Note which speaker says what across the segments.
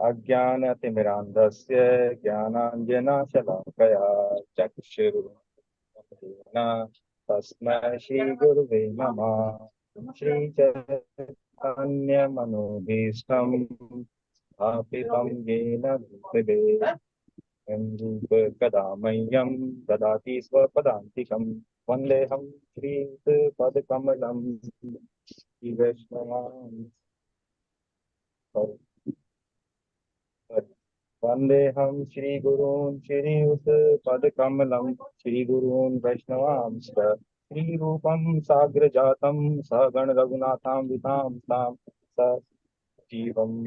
Speaker 1: अज्ञानतिमिरान्धस्य ज्ञानाञ्जनशलाकया चक्षुरुन्मिलितं तस्मै श्रीगुरुवे नमः। श्रीचैतन्यमनोभीष्टं स्थापितं येन भूतले रूपकदा मह्यं ददाति स्वपदान्तिकं। वन्देऽहं श्रीयुतपदकमलं श्रीवैष्णवान् वन्देऽहं श्रीगुरून् श्रीयुतपदकमलं श्रीगुरून् वैष्णवांश्च श्रीरूपं साग्रजातं सहगण रघुनाथान्वितां तां सजीवम्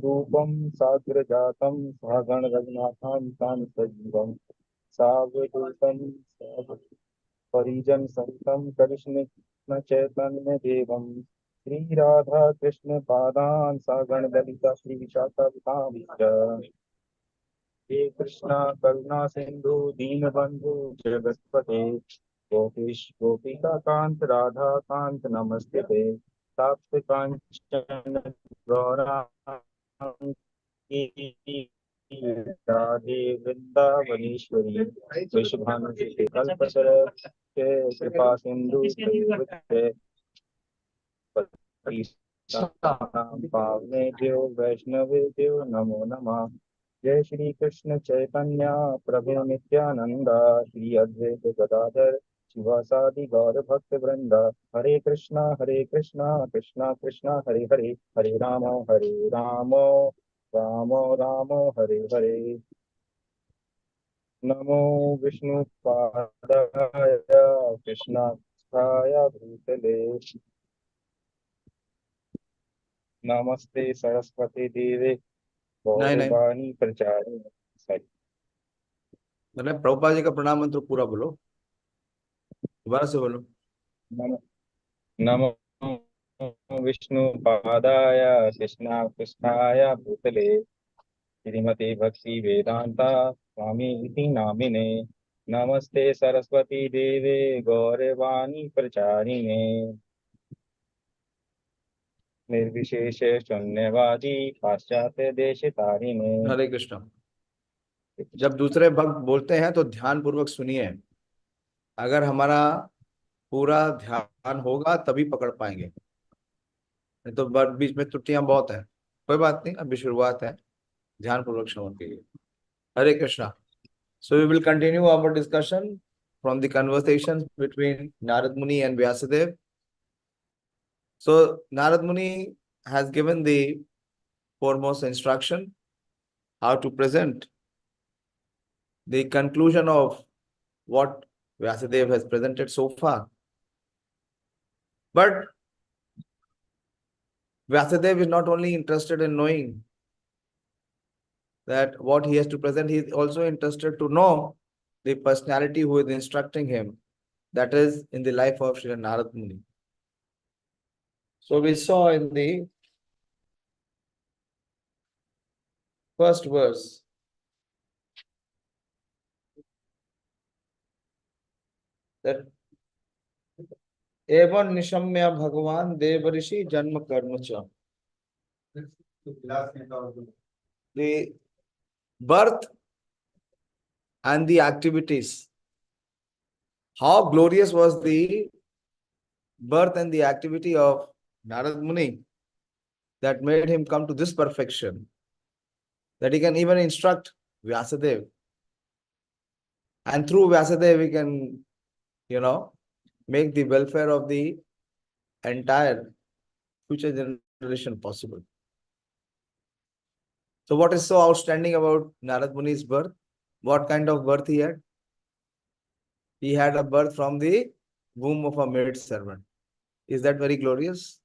Speaker 1: रूपं साग्रजातं सहगण रघुनाथान्वितां सजीवं सावधूतं परिजन संतं कृष्ण चैतन्य देवं श्री राधा कृष्ण पादान सागण ललिता श्री विशाखावितांश्च हे कृष्णा करुणा सिंधु दीनबंधु जगत्पते गोपीश गोपिका कांत राधा कांत नमस्ते ताप्त कांचन गौरांगी राधे वृंदावनेश्वरी वृषभानुसुते कल्पतरु कृपा सिंधु पावनेभ्यो वैष्णवेभ्यो नमो नमः। जय श्री कृष्ण चैतन्य प्रभु नित्यानंद श्री अद्वैत गदाधर शिवासादि गौर भक्त वृंद। हरे कृष्णा कृष्णा कृष्णा हरे हरे हरे राम राम राम हरे हरे। नमो विष्णुपादाय कृष्णाय भूतले नमस्ते सरस्वती देवे गौरवाणी प्रचारिणी।
Speaker 2: मतलब प्रभुपाद जी का प्रणाम मंत्र पूरा बोलो, दोबारा से बोलो।
Speaker 1: नमो विष्णुपादाय कृष्णाय भूतले श्रीमते भक्ति वेदांता स्वामी इति नामिने नमस्ते सरस्वती देवे गौरवाणी प्रचारिणे निर्विशेष शून्यवादी पाश्चात्य देश तारिणे।
Speaker 2: हरे कृष्ण। जब दूसरे भक्त बोलते हैं तो ध्यान पूर्वक सुनिए। अगर हमारा पूरा ध्यान होगा तभी पकड़ पाएंगे, नहीं तो बीच में त्रुटियां बहुत है। कोई बात नहीं, अभी शुरुआत है, ध्यान पूर्वक श्रवण कीजिए। हरे Krishna. So we will continue our discussion from the conversations between Nārada Muni and Vyasadeva. So Nārada Muni has given the foremost instruction how to present the conclusion of what Vyasadeva has presented so far. But Vyasadeva is not only interested in knowing that what he has to present, he is also interested to know the personality who is instructing him, that is in the life of Śrī Nārada Muni. So we saw in the first verse that एवं निशम्य भगवान देवऋषि जन्म कर्म च. The birth and the activities. How glorious was the birth and the activity of Nārada Muni that made him come to this perfection, that he can even instruct Vyasadeva. And through Vyasadeva, we can, make the welfare of the entire future generation possible. So what is so outstanding about Nārada Muni's birth? What kind of birth he had? He had a birth from the womb of a maid servant. Is that very glorious?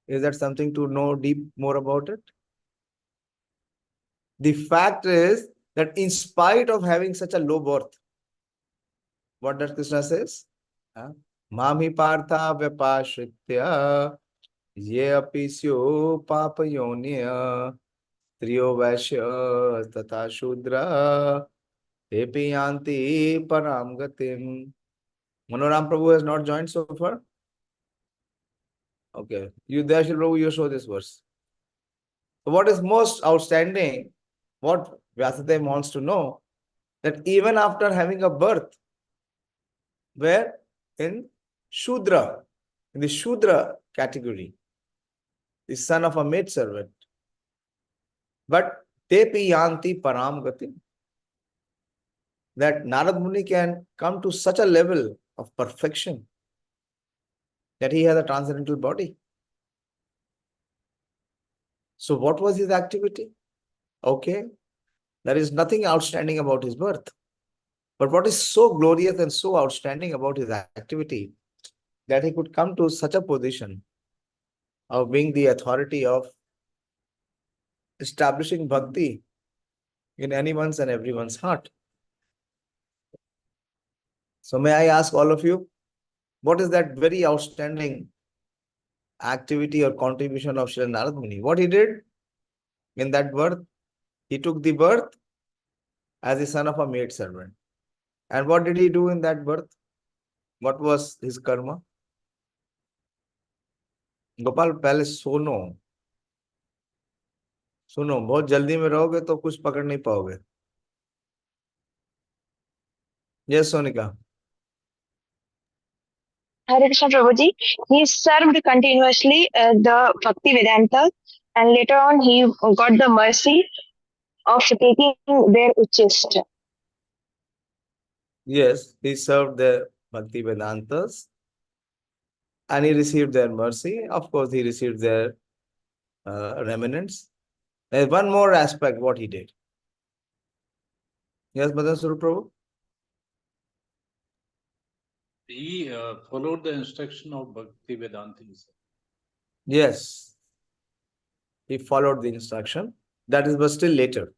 Speaker 2: Is that something to know deep more about it? The fact is that in spite of having such a low birth, what does Krishna says? Mami partha vyapashritya ye apisyo papayonya triyo vaishya tata shudra tepi yanti param gatim. Manoram Prabhu has not joined so far? Okay. You there, Shri Prabhu, you show this verse. So what is most outstanding, what Vyasadeva wants to know, that even after having a birth, where in Shudra, in the Shudra category, the son of a maidservant, but tepi yanti param gati, that Narada Muni can come to such a level of perfection that he has a transcendental body. So what was his activity? Okay, there is nothing outstanding about his birth. But what is so glorious and so outstanding about his activity, that he could come to such a position of being the authority of establishing bhakti in anyone's and everyone's heart. So may I ask all of you, what is that very outstanding activity or contribution of Śrī Nārada Muni? What he did in that birth? He took the birth as the son of a maid servant. And what did he do in that birth? What was his karma? Gopal पहले सुनो सुनो, बहुत जल्दी में रहोगे तो कुछ पकड़ नहीं पाओगे. Yes, Sonika.
Speaker 3: Hare Krishna Prabhuji. He served continuously the Bhakti Vedanta, and later on he got the mercy of taking their Uchist.
Speaker 2: Yes, he served the Bhakti Vedantas and he received their mercy. Of course, he received their remnants. There's one more aspect what he did. Yes, Madan Swarup Prabhu?
Speaker 4: He followed the instruction of Bhakti Vedantis.
Speaker 2: Yes, he followed the instruction. That is, but still later.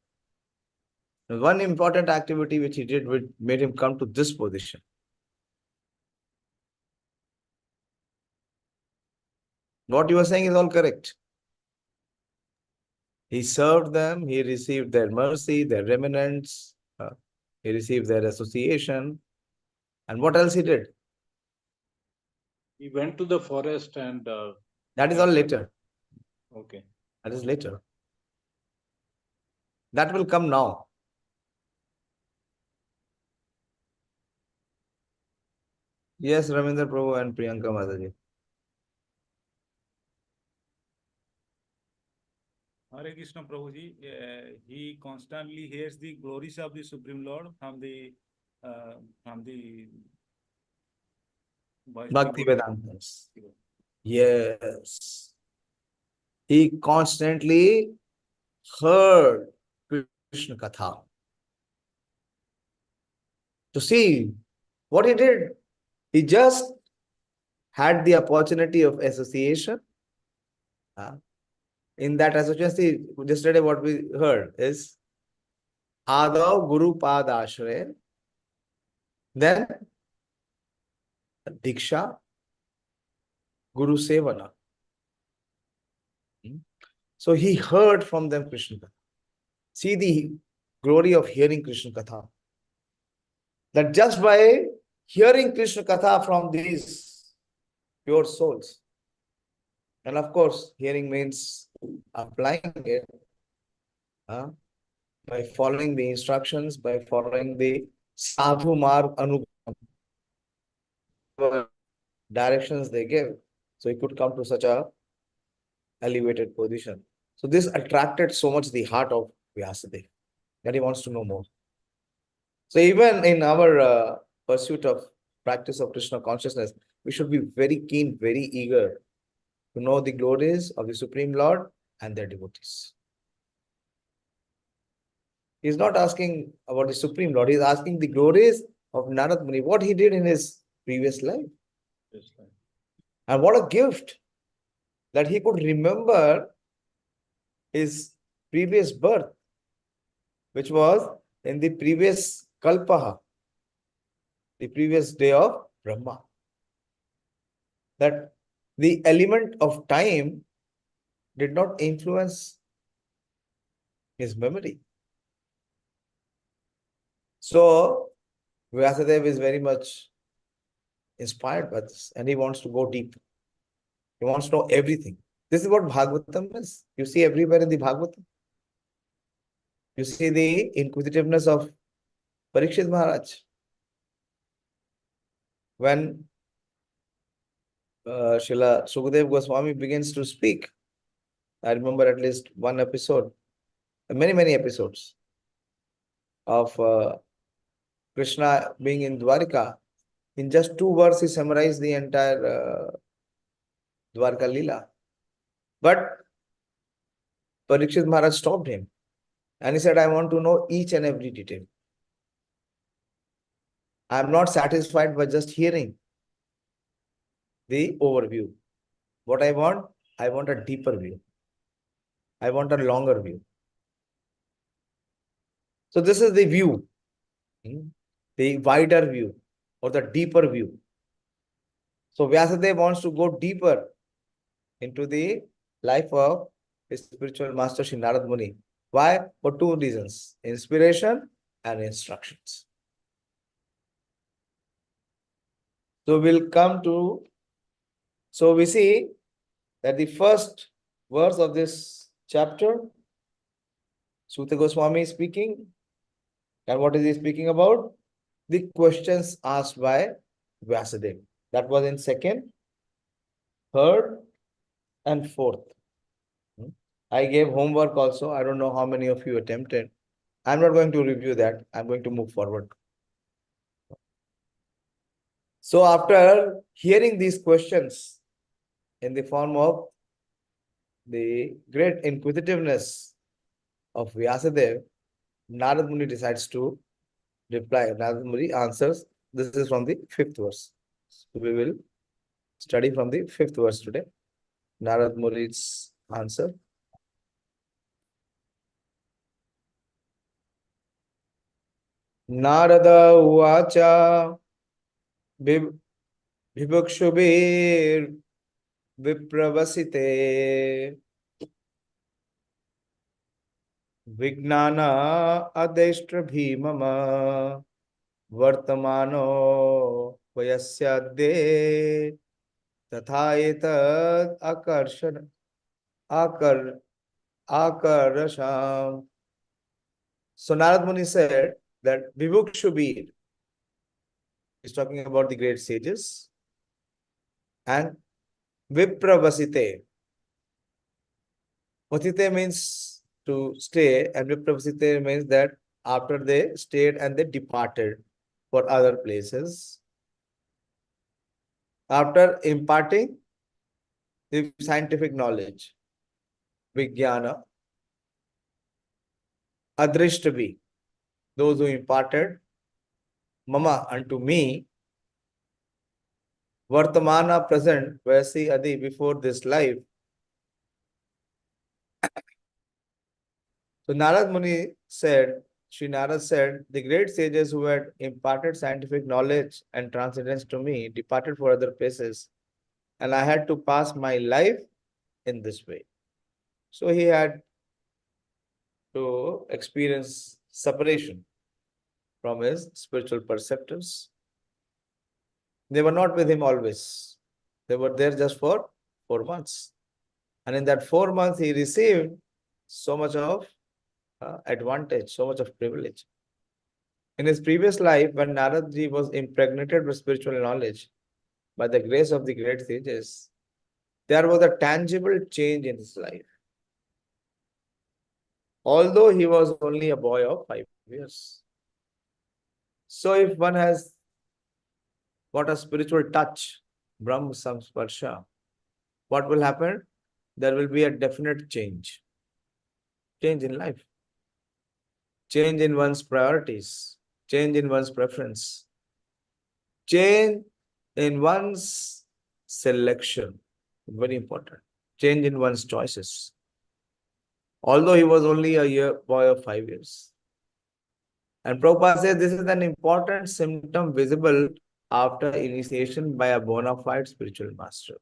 Speaker 2: One important activity which he did, which made him come to this position. What you were saying is all correct. He served them, he received their mercy, their remnants, he received their association. And what else he did?
Speaker 4: He went to the forest and...
Speaker 2: that is all later.
Speaker 4: Okay.
Speaker 2: That is later. That will come now. Yes, Ravindra Prabhu and Priyanka Mataji.
Speaker 5: Hare Krishna Prabhuji, he constantly hears the glories of the Supreme Lord from the
Speaker 2: Bhakti Vedantas. Yes. He constantly heard Krishna Katha. To see what he did, he just had the opportunity of association. In that association, yesterday what we heard is Ādav Guru Padashre, then Diksha, Guru Sevana. So he heard from them Krishna Katha. See the glory of hearing Krishna Katha. That just by hearing Krishna Katha from these pure souls, and of course, hearing means applying it by following the instructions, by following the sadhu marg directions they give. So he could come to such a elevated position. So this attracted so much the heart of Vyasadeva that he wants to know more. So even in our pursuit of practice of Krishna consciousness, we should be very keen, very eager to know the glories of the Supreme Lord and their devotees. He's not asking about the Supreme Lord, he's asking the glories of Narada Muni, what he did in his previous life.
Speaker 4: Yes, right.
Speaker 2: And what a gift that he could remember his previous birth, which was in the previous Kalpaha, the previous day of Brahma. That the element of time did not influence his memory. So Vyasadeva is very much inspired by this and he wants to go deep. He wants to know everything. This is what Bhagavatam is. You see everywhere in the Bhagavatam. You see the inquisitiveness of Parikshit Maharaj. When Srila Sukadeva Goswami begins to speak, I remember at least one episode, many episodes of Krishna being in Dwarika. In just 2 verses, he summarized the entire Dwarka Leela. But Parikshit Maharaj stopped him and he said, I want to know each and every detail. I am not satisfied by just hearing the overview. What I want a deeper view. I want a longer view. So this is the view, the wider view or the deeper view. So Vyasadeva wants to go deeper into the life of his spiritual master Śrī Nārada Muni. Why? For 2 reasons: inspiration and instructions. So we'll come to, so we see that the first verse of this chapter, Suta Goswami is speaking. And what is he speaking about? The questions asked by Vyasadeva. That was in 2nd, 3rd, and 4th. I gave homework also. I don't know how many of you attempted. I'm not going to review that. I'm going to move forward. So after hearing these questions in the form of the great inquisitiveness of Vyasadeva, Nārada Muni decides to reply. Nārada Muni answers. This is from the 5th verse. So we will study from the 5th verse today. Nārada Muni's answer. Nārada uvāca bhikṣubhir vipravasite vijñānādeṣṭṛbhir mama vartamāno vayasy ādye tata etad akāraṣam. So Nārada Muni said that bhikṣubhir is talking about the great sages, and vipravasite. Vasite means to stay, and vipravasite means that after they stayed and they departed for other places, after imparting the scientific knowledge, vijñāna, ādye, those who imparted mama unto me, vartamāna, present, vayasy, ādye, before this life. So Nārada Muni said, Śrī Nārada said, the great sages who had imparted scientific knowledge and transcendence to me departed for other places, and I had to pass my life in this way. So he had to experience separation from his spiritual perceptors. They were not with him always. They were there just for 4 months. And in that 4 months, he received so much of advantage, so much of privilege. In his previous life, when Nāradajī was impregnated with spiritual knowledge by the grace of the great sages, there was a tangible change in his life. Although he was only a boy of 5 years. So if one has got a spiritual touch, Brahma Samsparsha, what will happen? There will be a definite change. Change in life. Change in one's priorities. Change in one's preference. Change in one's selection. Very important. Change in one's choices. Although he was only a boy of 5 years. And Prabhupada says this is an important symptom visible after initiation by a bona fide spiritual master.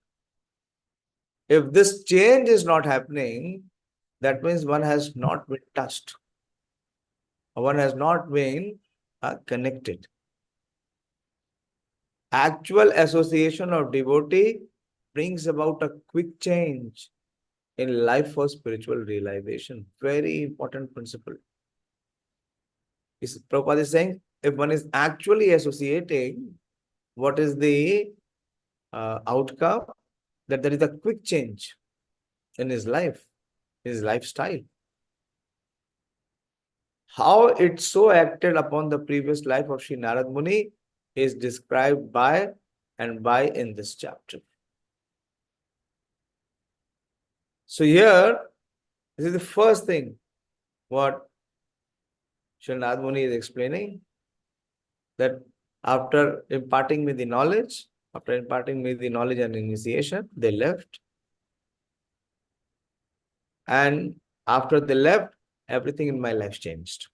Speaker 2: If this change is not happening, that means one has not been touched. One has not been connected. Actual association of devotee brings about a quick change in life for spiritual realization. Very important principle. Prabhupada is saying, if one is actually associating, what is the outcome? That there is a quick change in his life, his lifestyle. How it so acted upon the previous life of Śrī Nārada Muni is described by in this chapter. So here, this is the first thing what Śrī Nārada Muni is explaining, that after imparting me the knowledge, and initiation, they left. And after they left, everything in my life changed.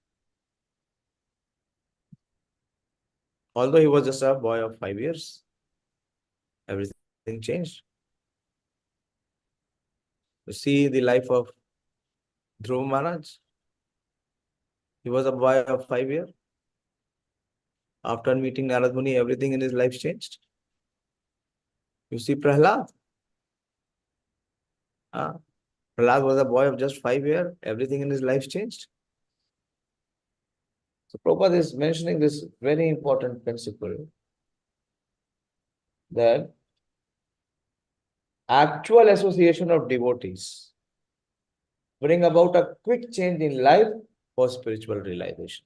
Speaker 2: Although he was just a boy of 5 years, everything changed. You see the life of Dhruva Maharaj. He was a boy of 5 years. After meeting Nārada Muni, everything in his life changed. You see Prahlad. Prahlad was a boy of just 5 years. Everything in his life changed. So Prabhupada is mentioning this very important principle, that actual association of devotees bring about a quick change in life for spiritual realization.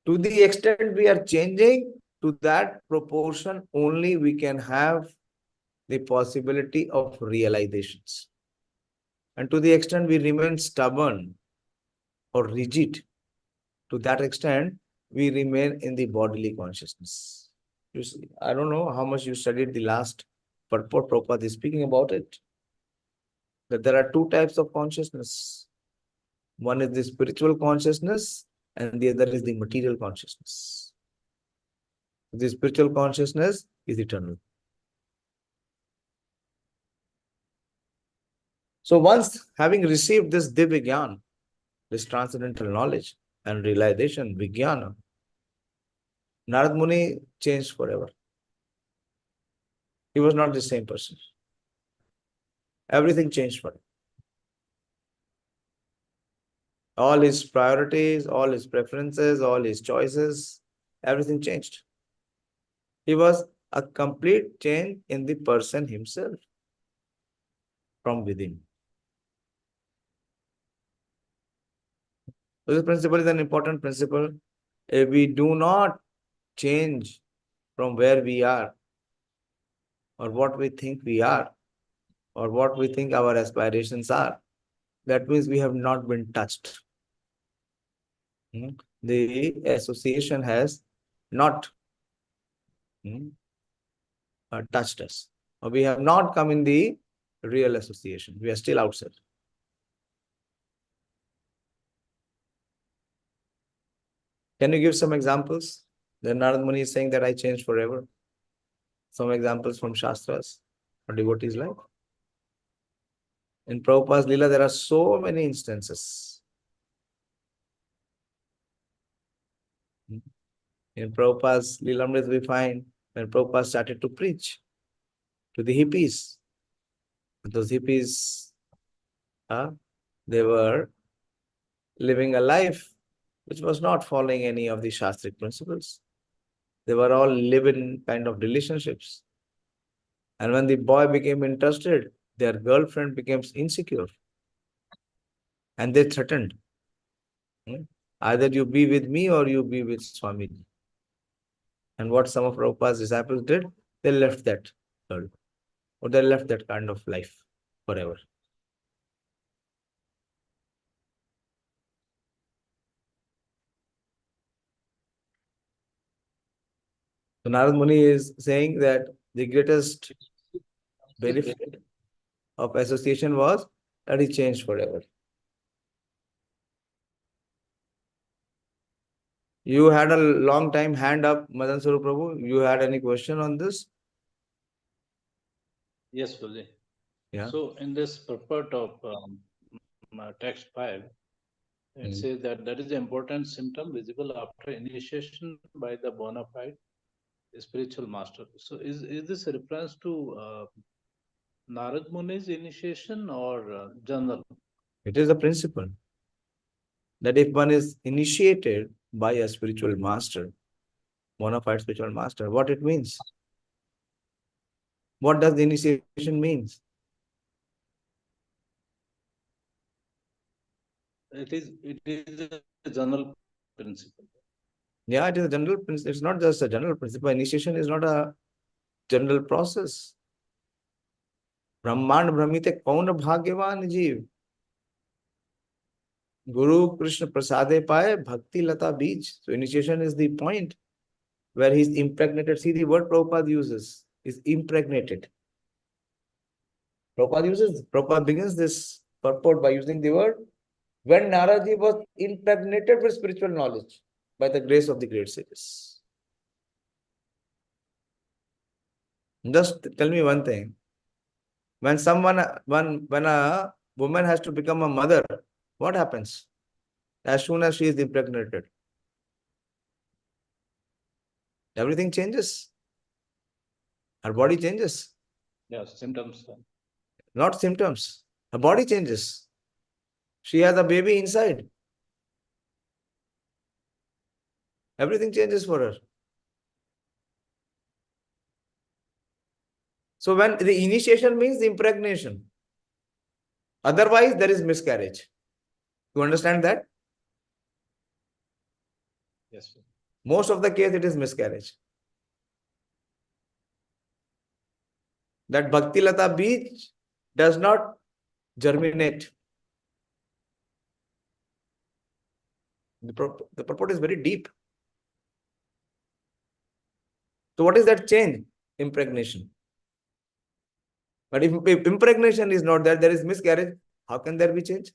Speaker 2: To the extent we are changing, to that proportion only we can have the possibility of realizations. And to the extent we remain stubborn or rigid, to that extent we remain in the bodily consciousness. You see, I don't know how much you studied the last Purport. Prabhupada is speaking about it, that there are two types of consciousness. One is the spiritual consciousness and the other is the material consciousness. The spiritual consciousness is eternal. So once having received this vijñāna, this transcendental knowledge and realization, vijñāna, Nārada Muni changed forever. He was not the same person. Everything changed for him. All his priorities, all his preferences, all his choices, everything changed. He was a complete change in the person himself from within. So this principle is an important principle. If we do not change from where we are, or what we think we are, or what we think our aspirations are, that means we have not been touched. The association has not touched us, or we have not come in the real association. We are still outside. Can you give some examples? The Nārada Muni is saying that I changed forever. Some examples from Shastras or devotees' life. In Prabhupada's Leela, there are so many instances. In Prabhupada's Leelamrit, we find when Prabhupada started to preach to the hippies. Those hippies, they were living a life which was not following any of the Shastric principles. They were all live-in kind of relationships. And when the boy became interested, their girlfriend became insecure. And they threatened. Either you be with me or you be with Swamiji. And what some of Prabhupada's disciples did, they left that girl. Or they left that kind of life forever. So Nārada Muni is saying that the greatest benefit of association was that he changed forever. You had a long time hand up, Madan Swarup Prabhu. You had any question on this?
Speaker 4: Yes, Prabhuji.
Speaker 2: Yeah.
Speaker 4: So in this purport of text 5, it says that is the important symptom visible after initiation by the bona fide spiritual master. So is this a reference to Nārada Muni's initiation or general?
Speaker 2: It is a principle that if one is initiated by a spiritual master, bona fide spiritual master, what it means? What does the initiation means?
Speaker 4: It is a general principle.
Speaker 2: Yeah, it is a general principle. It's not just a general principle. Initiation is not a general process. ब्रह्मांड भ्रमित कौन भाग्यवान जीव, Guru Krishna Prasade Paye Bhakti Lata Beach. So initiation is the point where he's impregnated. See the word Prabhupada uses is impregnated. Prabhupada begins this purport by using the word when Nāradajī was impregnated with spiritual knowledge by the grace of the great sages. Just tell me one thing. When a woman has to become a mother, what happens? As soon as she is impregnated, everything changes. Her body changes.
Speaker 4: Yes, symptoms.
Speaker 2: Not symptoms. Her body changes. She has a baby inside. Everything changes for her. So when the initiation means the impregnation. Otherwise, there is miscarriage. You understand that?
Speaker 4: Yes, sir.
Speaker 2: Most of the case, it is miscarriage. That Bhakti Lata beach does not germinate. The purport is very deep. So what is that change? Impregnation. But if impregnation is not there, there is miscarriage. How can there be change?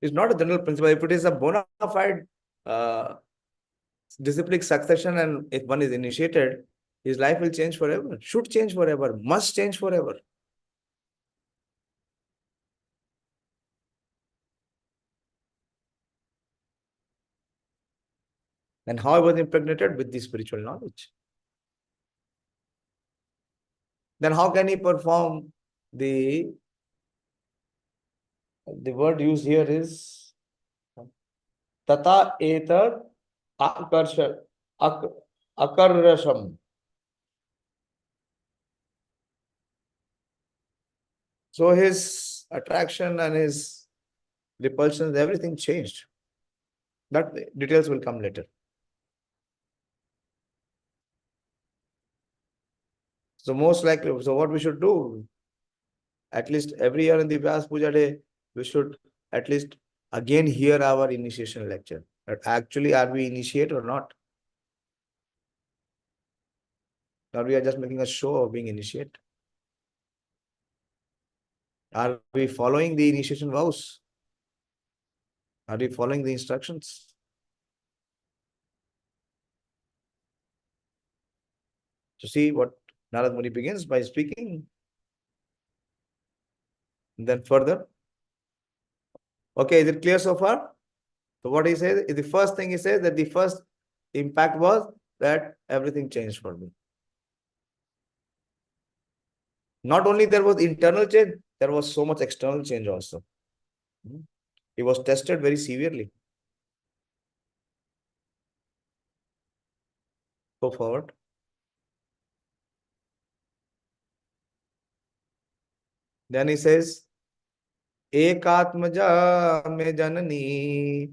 Speaker 2: It's not a general principle. If it is a bona fide disciplic succession and if one is initiated, his life will change forever, should change forever, must change forever. And how I was impregnated with the spiritual knowledge. Then how can he perform the word used here is tata, etad, akāraṣam. So his attraction and his repulsions, everything changed. That details will come later. So most likely, so what we should do, at least every year in the Vyas Puja day, we should at least again hear our initiation lecture. But actually, are we initiate or not? Or we are just making a show of being initiate? Are we following the initiation vows? Are we following the instructions? So see what Nārada Muni begins by speaking. And then further. Okay, is it clear so far? So what he says, the first thing he says that the first impact was that everything changed for me. Not only there was internal change, there was so much external change also. He was tested very severely. Go forward. Then he says, ekātmaja me janani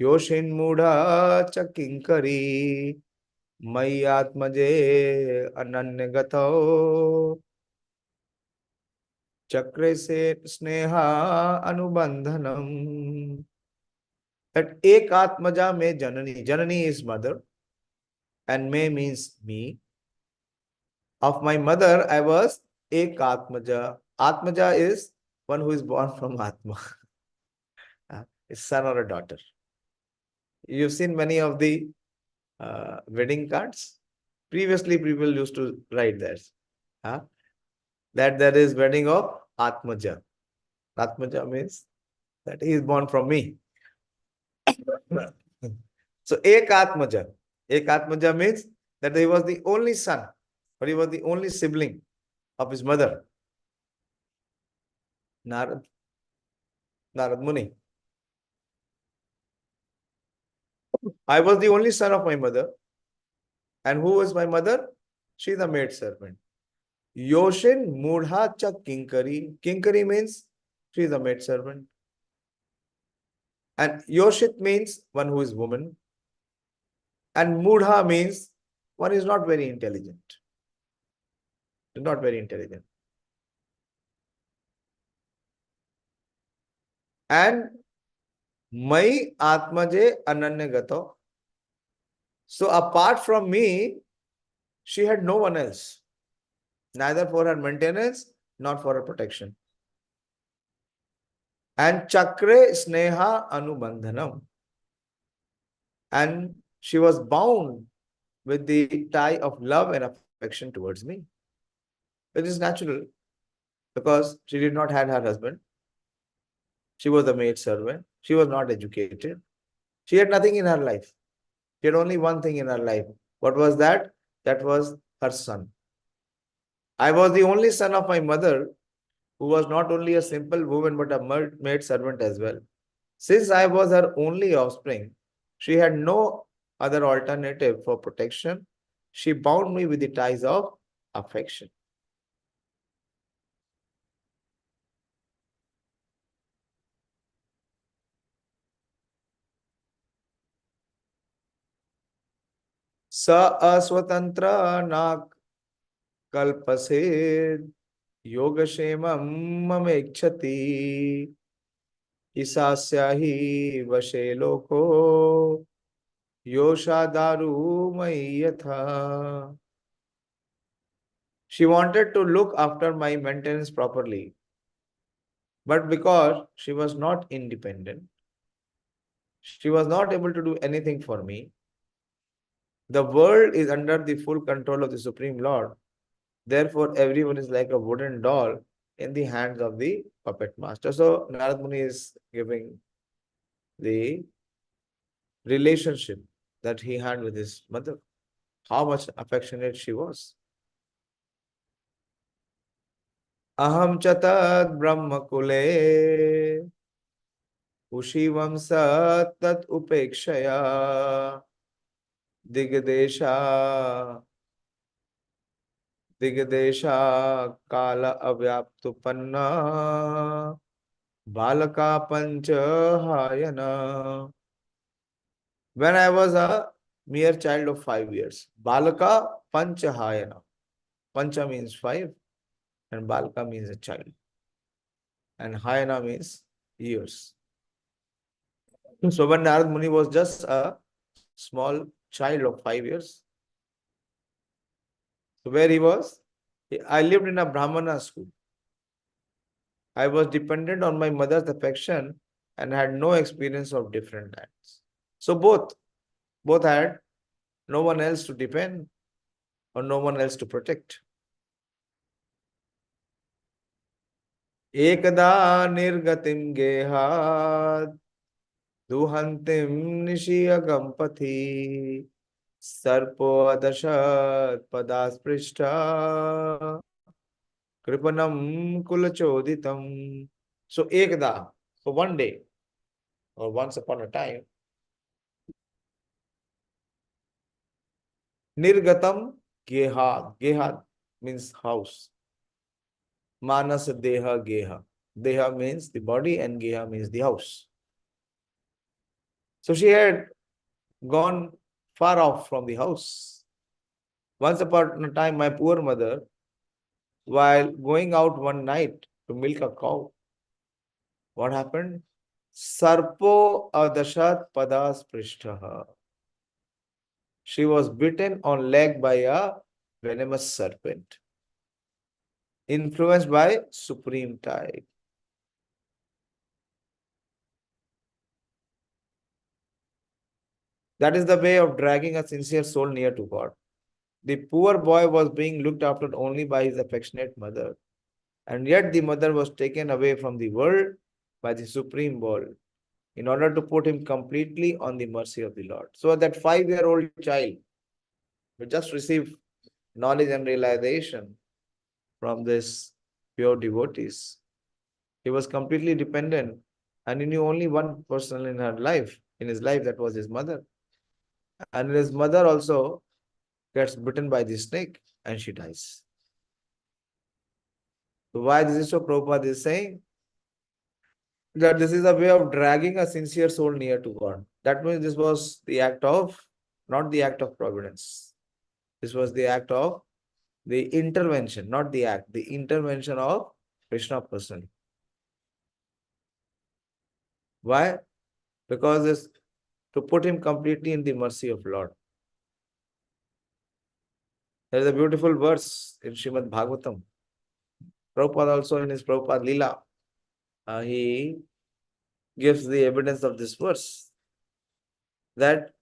Speaker 2: yoshin mudha chakinkari mai atmaje ananya gato chakre se sneha anubandhanam. That ekātmaja me janani. Janani is mother and me means me. Of my mother, I was ekātmaja. Atmaja is one who is born from Atma. A son or a daughter. You've seen many of the wedding cards. Previously, people used to write that. That there is wedding of Atmaja. Atmaja means that he is born from me. So ekatmaja means that he was the only son, or he was the only sibling of his mother, Nārada Muni. I was the only son of my mother. And who was my mother? She is the maid servant. Yoshin Mudha cha Kinkari. Kinkari means she is a maid servant. And Yoshit means one who is woman. And Mudha means one is not very intelligent. Not very intelligent. And Mai Atmaje Ananya Gato. So apart from me, she had no one else. Neither for her maintenance, nor for her protection. And Chakre Sneha Anubandhanam. And she was bound with the tie of love and affection towards me. It is natural because she did not have her husband. She was a maid servant. She was not educated. She had nothing in her life. She had only one thing in her life. What was that? That was her son. I was the only son of my mother, who was not only a simple woman but a maid servant as well. Since I was her only offspring, she had no other alternative for protection. She bound me with the ties of affection. Sa aswatantra na kalpasid yogashemam mamekshati isasyahi vashe loko yoshadaru mayatha. She wanted to look after my maintenance properly, but because she was not independent, she was not able to do anything for me. The world is under the full control of the Supreme Lord. Therefore, everyone is like a wooden doll in the hands of the puppet master. So, Nārada Muni is giving the relationship that he had with his mother, how much affectionate she was. Aham chatad brahma kule ushivam satat upekshaya Digadesha Kala Avyaptupanna Balaka Panchahayana. When I was a mere child of 5 years, Balaka Panchahayana. Pancha means 5 and Balaka means a child. And Hayana means years. So when Nārada Muni was just a small child of 5 years. So where he was? I lived in a Brahmana school. I was dependent on my mother's affection and had no experience of different acts. So both had no one else to depend or no one else to protect. Ekada nirgatim gehad duhantim nishiyagampathi sarpo adashat padasprishtha kripanam kulachoditam. So ekada, so one day or once upon a time, nirgatam gehad. Gehad means house. Manas deha geha. Deha means the body and geha means the house. So she had gone far off from the house. Once upon a time, my poor mother, while going out one night to milk a cow, what happened? Sarpo adashat padas prishtaha. She was bitten on leg by a venomous serpent, influenced by supreme tide. That is the way of dragging a sincere soul near to God. The poor boy was being looked after only by his affectionate mother, and yet the mother was taken away from the world by the supreme world. in order to put him completely on the mercy of the Lord. So that 5-year-old child who just received knowledge and realization from this pure devotees, he was completely dependent, and he knew only one person in his life, that was his mother. And his mother also gets bitten by the snake and she dies. So why this is so? Prabhupada is saying that this is a way of dragging a sincere soul near to God. That means this was the act of, not the act of providence. This was the act of the intervention, not the act, the intervention of Krishna personally. Why? Because it's to put him completely in the mercy of Lord. There is a beautiful verse in Srimad Bhagavatam. Prabhupada also in his Prabhupada Leela, he gives the evidence of this verse, that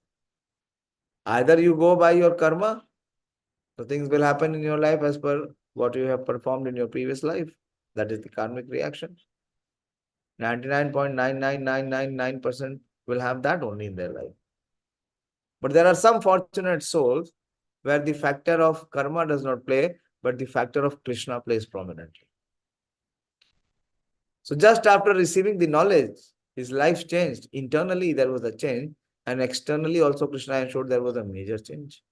Speaker 2: either you go by your karma, so things will happen in your life as per what you have performed in your previous life. That is the karmic reaction. 99.99999% will have that only in their life. But there are some fortunate souls where the factor of karma does not play, but the factor of Krishna plays prominently. So just after receiving the knowledge, his life changed. Internally there was a change, and externally also Krishna ensured there was a major change.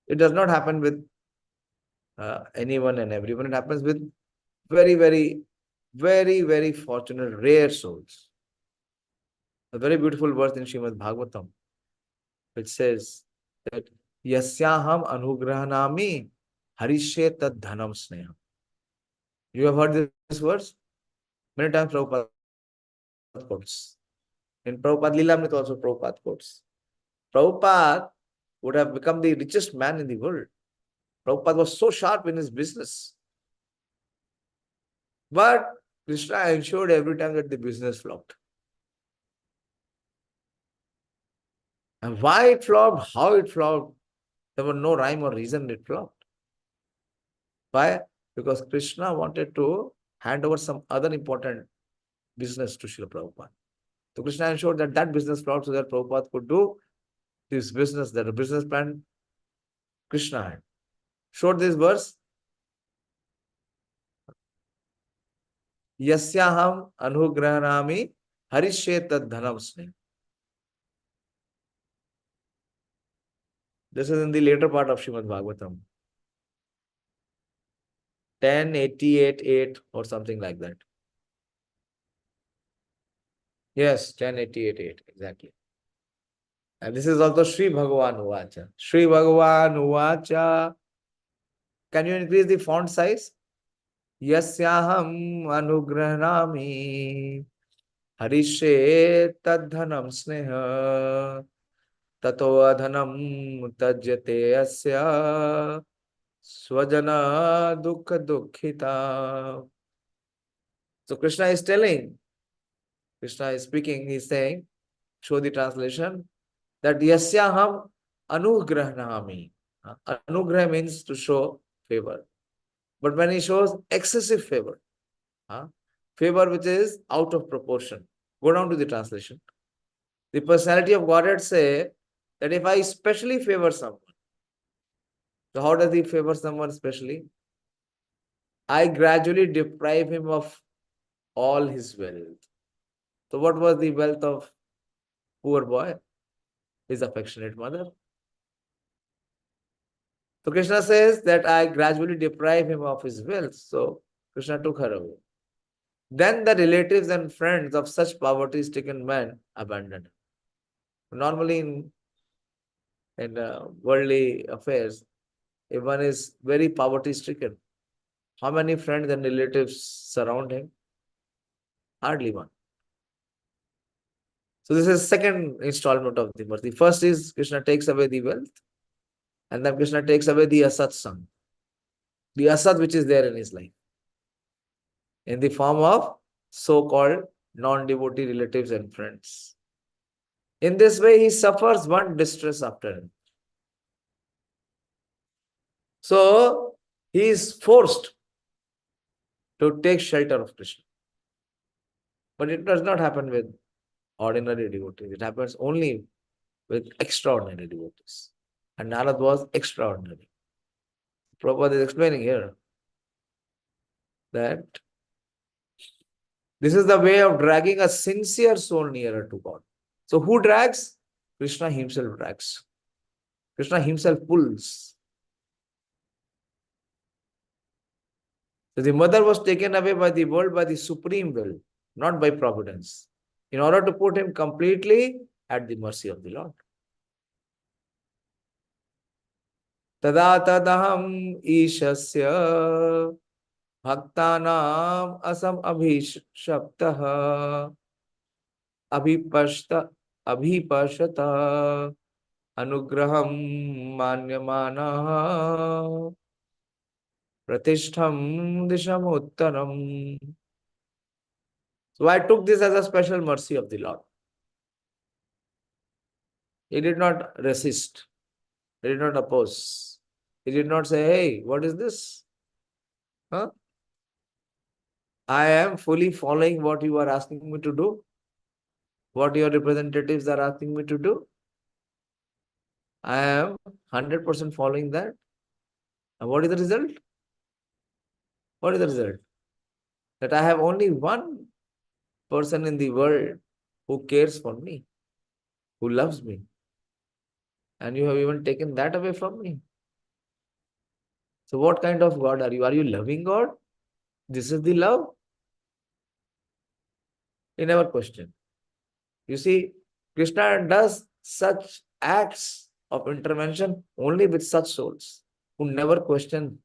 Speaker 2: It does not happen with anyone and everyone. It happens with very, very, very, very fortunate, rare souls. A very beautiful verse in Srimad Bhagavatam, which says that yasyaham anugrahanami harishye tad dhanam sneham. You have heard this verse? Many times Prabhupada quotes. In Prabhupada Leela also Prabhupada quotes. Prabhupada would have become the richest man in the world. Prabhupada was so sharp in his business. But Krishna ensured every time that the business flopped. And why it flopped, how it flopped, there was no rhyme or reason it flopped. Why? Because Krishna wanted to hand over some other important business to Srila Prabhupada. So Krishna ensured that that business flopped so that Prabhupada could do this business, that a business plan Krishna had. Showed this verse. Yasyaham anugrahanami harishye tad dhanam sneh. This is in the later part of Srimad Bhagavatam. 1088.8 or something like that. Yes, 1088.8, exactly. And this is also Śrī Bhagavan uvāca. Śrī Bhagavan uvāca. Can you increase the font size? Yasyaham anugrahanami harishye tad dhanam sneha tato adhanam tajyate asya swajana dukkha dukkhita. So Krishna is telling, Krishna is speaking, he is saying, show the translation, that yasyaham anugrahanami. Anugraha means to show favor. But when he shows excessive favor, favor which is out of proportion. Go down to the translation. The personality of Godhead say that if I specially favor someone, so how does he favor someone specially? I gradually deprive him of all his wealth. So what was the wealth of poor boy? His affectionate mother. So Krishna says that I gradually deprive him of his wealth. So Krishna took her away. Then the relatives and friends of such poverty-stricken man abandoned him. Normally in worldly affairs, if one is very poverty-stricken, how many friends and relatives surround him? Hardly one. So this is second installment of the verse. The first is Krishna takes away the wealth, and then Krishna takes away the asatsang, the asat which is there in his life, in the form of so-called non-devotee relatives and friends. In this way, he suffers one distress after another. So he is forced to take shelter of Krishna. But it does not happen with ordinary devotees. It happens only with extraordinary devotees. And Narad was extraordinary. Prabhupada is explaining here that this is the way of dragging a sincere soul nearer to God. So who drags? Krishna himself drags. Krishna himself pulls. So the mother was taken away by the world by the supreme will, not by providence, in order to put him completely at the mercy of the Lord. Tada tadaham ishasya bhaktanam asam abhishaptaha abhipashata anugraham manyamanaha pratishtham dishamuttaram. So I took this as a special mercy of the Lord. He did not resist. He did not oppose. He did not say, hey, what is this? Huh? I am fully following what you are asking me to do. What your representatives are asking me to do. I am 100% following that. And what is the result? What is the result? That I have only one person in the world who cares for me, who loves me. And you have even taken that away from me. So what kind of God are you? Are you loving God? This is the love? He never questioned. You see, Krishna does such acts of intervention only with such souls who never question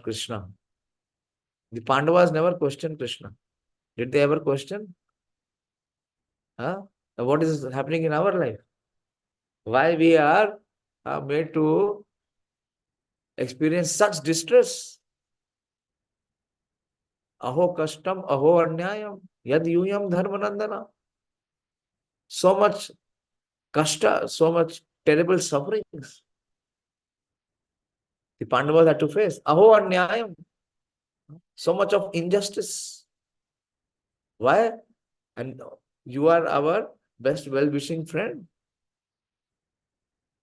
Speaker 2: Krishna. The Pandavas never questioned Krishna. Did they ever question? What is happening in our life? Why we are made to experience such distress? Aho kashtam, aho anyayam, yad yuyam dharmanandana. So much kashta, so much terrible sufferings the Pandavas had to face. Aho anyayam. So much of injustice. Why? And you are our best well-wishing friend.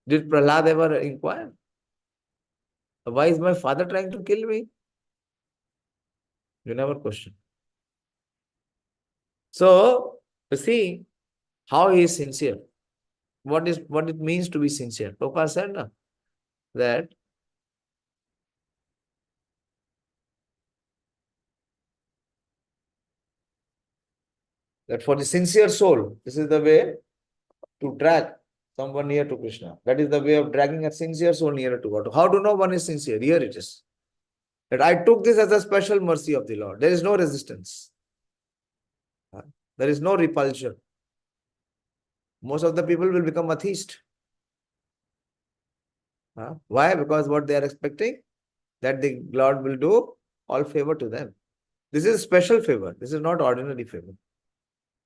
Speaker 2: Did Prahlad ever inquire? Why is my father trying to kill me? You never question. So, you see how he is sincere. What it means to be sincere. Prabhupada said that for the sincere soul, this is the way to drag someone near to Krishna. That is the way of dragging a sincere soul nearer to God. How to know one is sincere? Here it is. That I took this as a special mercy of the Lord. There is no resistance. There is no repulsion. Most of the people will become atheist. Why? Because what they are expecting, that the Lord will do all favor to them. This is special favor. This is not ordinary favor.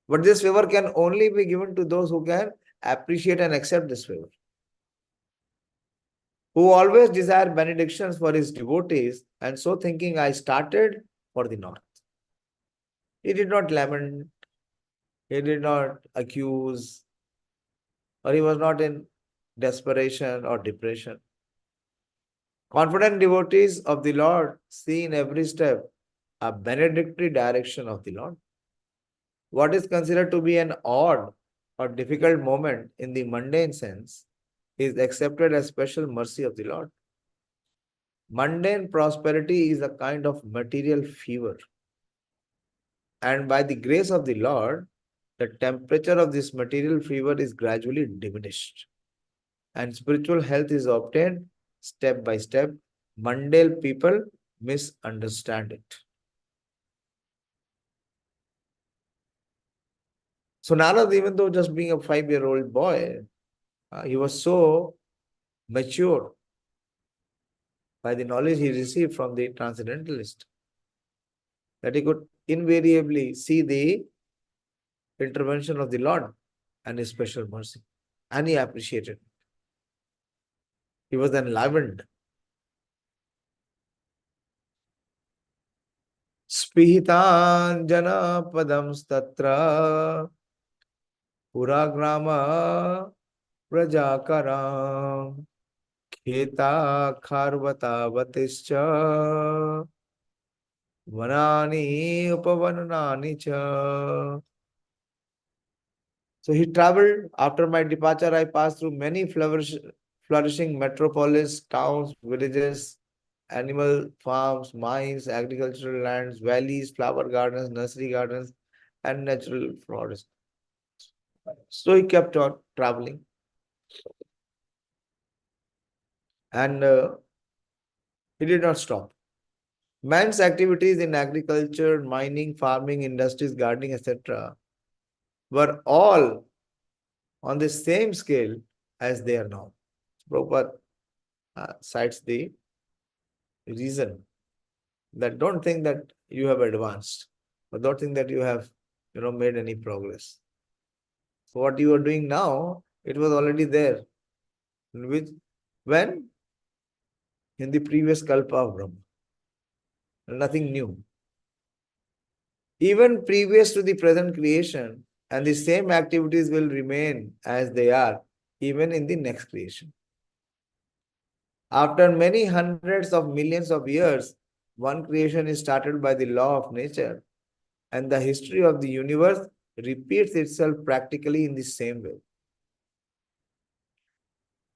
Speaker 2: But this favor can only be given to those who can appreciate and accept this favor. Who always desire benedictions for his devotees, and so thinking I started for the north. He did not lament, he did not accuse, or he was not in desperation or depression. Confident devotees of the Lord see in every step a benedictory direction of the Lord. What is considered to be an odd or difficult moment in the mundane sense is accepted as special mercy of the Lord. Mundane prosperity is a kind of material fever. And by the grace of the Lord, the temperature of this material fever is gradually diminished. And spiritual health is obtained step by step. Mundane people misunderstand it. So Narad, even though just being a 5-year-old boy, he was so mature by the knowledge he received from the transcendentalist that he could invariably see the intervention of the Lord and his special mercy. And he appreciated it. He was enlivened. Pihitan janapadam statra puragrama prajakaram kheta kharvata vatischa vanani upavanani cha. So he traveled. After my departure, I passed through many flourishing metropolis, towns, villages, animal farms, mines, agricultural lands, valleys, flower gardens, nursery gardens, and natural forests. So he kept on traveling. And he did not stop. Man's activities in agriculture, mining, farming, industries, gardening, etc. were all on the same scale as they are now. Prabhupada cites the reason that don't think that you have advanced, or don't think that you have made any progress. So what you are doing now, it was already there. When? In the previous kalpa of Brahma. Nothing new. Even previous to the present creation, and the same activities will remain as they are, even in the next creation. After many hundreds of millions of years, one creation is started by the law of nature, and the history of the universe repeats itself practically in the same way.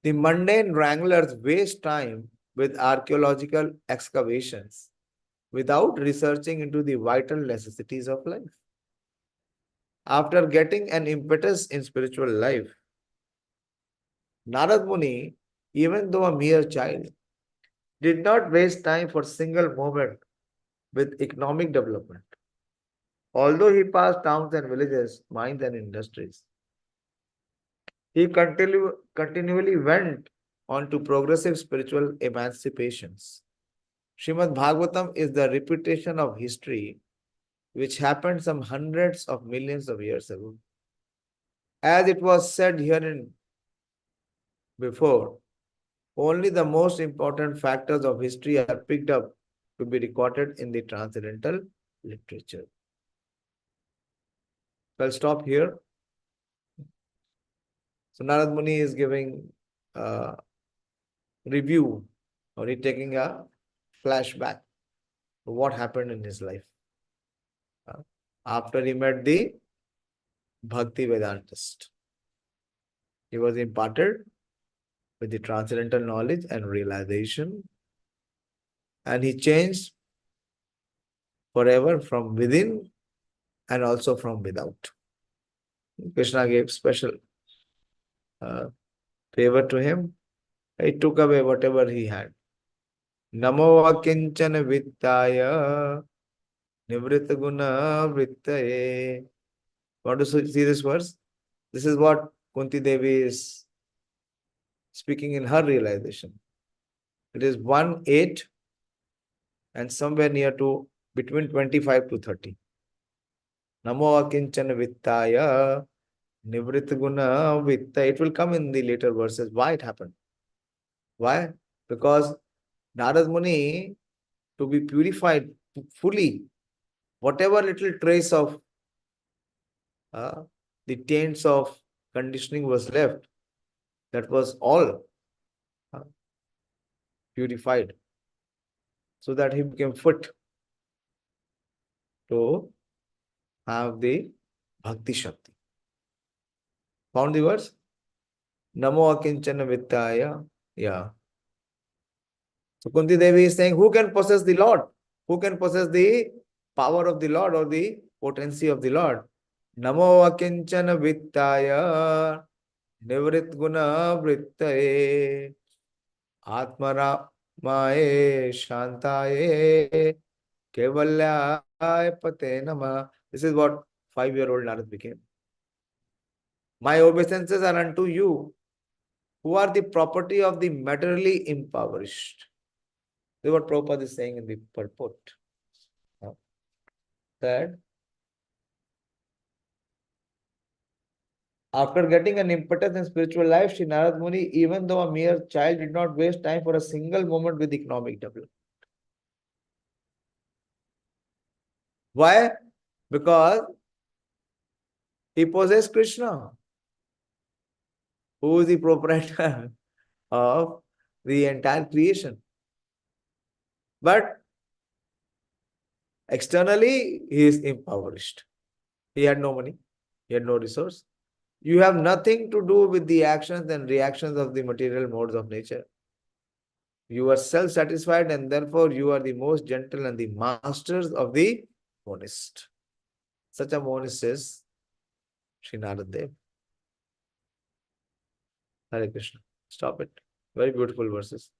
Speaker 2: The mundane wranglers waste time with archaeological excavations without researching into the vital necessities of life. After getting an impetus in spiritual life, Nārada Muni, even though a mere child, did not waste time for a single moment with economic development. Although he passed towns and villages, mines and industries, he continually went on to progressive spiritual emancipations. Srimad Bhagavatam is the repetition of history which happened some hundreds of millions of years ago. As it was said herein before, only the most important factors of history are picked up to be recorded in the transcendental literature. I'll stop here. So Nārada Muni is giving a review, or he's taking a flashback of what happened in his life. After he met the Bhakti Vedantist, he was imparted with the transcendental knowledge and realization, and he changed forever from within and also from without. Krishna gave special favor to him. He took away whatever he had. Namo akinchana vittaya nivritta guna vrittaye. Want to see this verse? This is what Kunti Devi is speaking in her realization. It is 1:8 and somewhere near to between 25 to 30. Namo akinchana vittaya nivritta guna vitta. It will come in the later verses. Why it happened? Why? Because Nārada Muni, to be purified fully, whatever little trace of the taints of conditioning was left, that was all purified, so that he became fit to have the Bhakti Shakti. Found the verse? Namo akinchana vittaya. Yeah. So Kunti Devi is saying, who can possess the Lord? Who can possess the power of the Lord or the potency of the Lord? Namo akinchana vittaya nivrit guna vrittaye atmaramaye shantaye kevalyaye pate nama. This is what 5-year-old Narad became. My obeisances are unto you, who are the property of the materially impoverished. This is what Prabhupada is saying in the Purport. That after getting an impetus in spiritual life, Śrī Nārada Muni, even though a mere child, did not waste time for a single moment with economic development. Why? Because he possessed Krishna, who is the proprietor of the entire creation. But externally, he is impoverished. He had no money. He had no resource. You have nothing to do with the actions and reactions of the material modes of nature. You are self-satisfied, and therefore you are the most gentle and the masters of the monist. Such a monist is Śrī Nārada. Hare Krishna. Stop it. Very beautiful verses.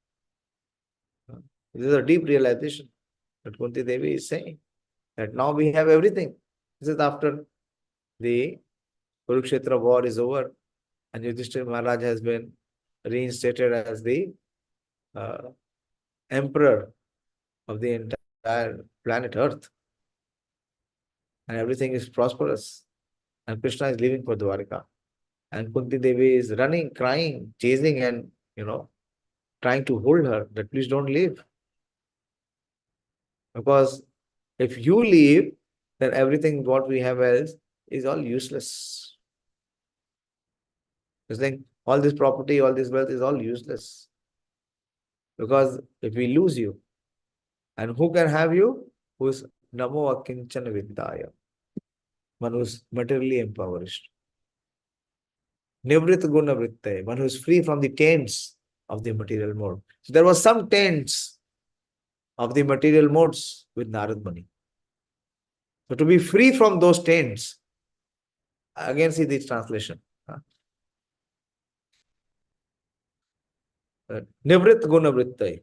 Speaker 2: This is a deep realization that Kunti Devi is saying, that now we have everything. This is after the Kurukshetra war is over and Yudhishthira Maharaj has been reinstated as the emperor of the entire planet Earth. And everything is prosperous. And Krishna is leaving for Dwarika. And Kunti Devi is running, crying, chasing and, trying to hold her, that please don't leave. Because if you leave, then everything what we have else is all useless. It's like all this property, all this wealth is all useless. Because if we lose you, and who can have you? Who is Namo Akinchana Viddaya, one who is materially impoverished. Nivrit Guna Vritte, one who is free from the taints of the material mode. So there was some taints of the material modes with Nārada Muni. So to be free from those taints, again see this translation. Nivrit Guna Vritte,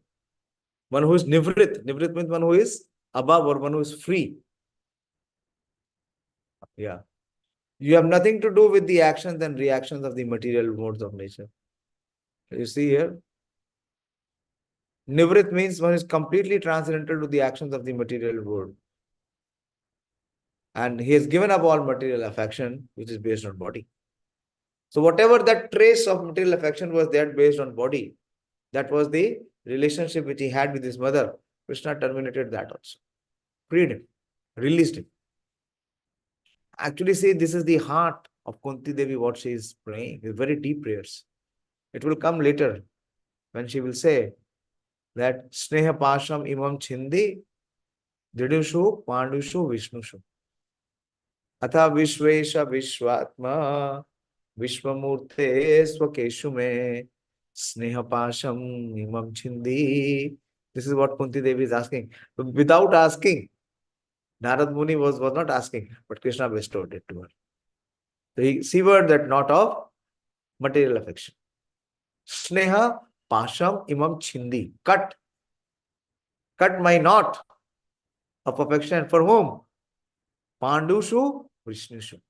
Speaker 2: one who is Nivrit. Nivrit means one who is above or one who is free. Yeah. You have nothing to do with the actions and reactions of the material modes of nature. You see here, Nivrit means one is completely transcendental to the actions of the material world. And he has given up all material affection, which is based on body. So whatever that trace of material affection was there based on body, that was the relationship which he had with his mother. Krishna terminated that also. Freed him, released him. Actually, see, this is the heart of Kunti Devi, what she is praying. It's very deep prayers. It will come later when she will say that Sneha Pasham Imam Chindi Didushu Pandushu Vishnushu Atha Vishvesha Vishvatma Vishwamurte Swakeshu Me Sneha Pasham Imam Chindi. This is what Kunti Devi is asking. Without asking, Nārada Muni was not asking, but Krishna bestowed it to her. So he severed that knot of material affection. Sneha Pasham Imam Chindi. Cut my knot of affection. For whom? Pandushu Vishnushu.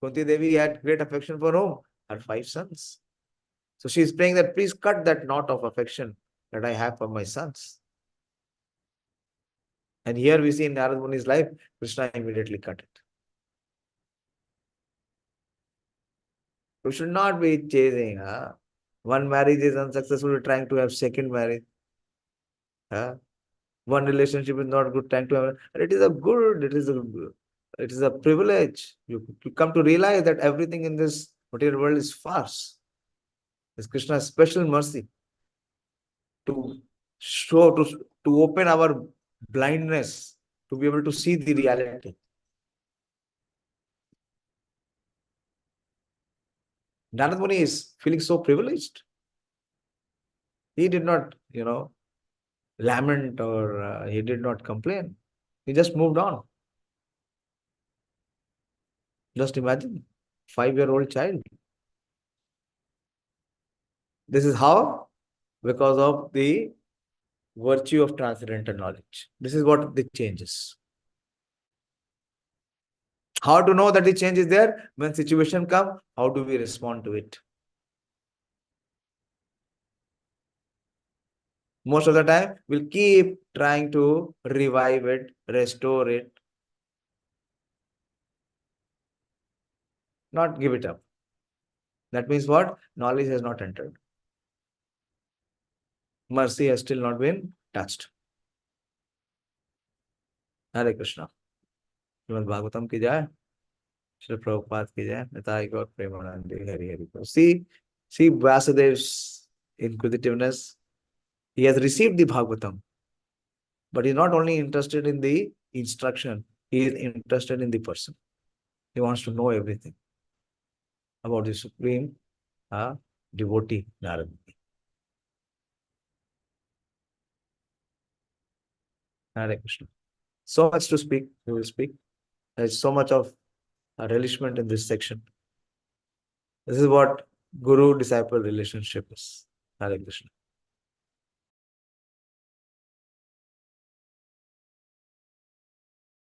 Speaker 2: Kunti Devi had great affection for whom? Her 5 sons. So she is praying that please cut that knot of affection that I have for my sons. And here we see in Nārada Muni's life, Krishna immediately cut it. We should not be chasing. One marriage is unsuccessful, trying to have second marriage. One relationship is not good, trying to have. It is a privilege. You come to realize that everything in this material world is farce. It's Krishna's special mercy to show, to open our blindness, to be able to see the reality. Nārada Muni is feeling so privileged. He did not, lament or he did not complain. He just moved on. Just imagine, 5-year-old child. This is how? Because of the virtue of transcendental knowledge. This is what the change is. How to know that the change is there? When situation comes, how do we respond to it? Most of the time, we'll keep trying to revive it, restore it, not give it up. That means what? Knowledge has not entered. Mercy has still not been touched. Hare Krishna. Shrimad Bhagavatam की जय, श्री प्रभुपाद की जय, निताई गौर प्रेमानंद हरि हरि बोल. See Vasudev's inquisitiveness. He has received the Bhagavatam, but he is not only interested in the instruction, he is interested in the person. He wants to know everything about the supreme devotee, Nāradajī. Hare Krishna. So much to speak, we will speak. There is so much of relishment in this section. This is what Guru-disciple relationship is. Hare Krishna.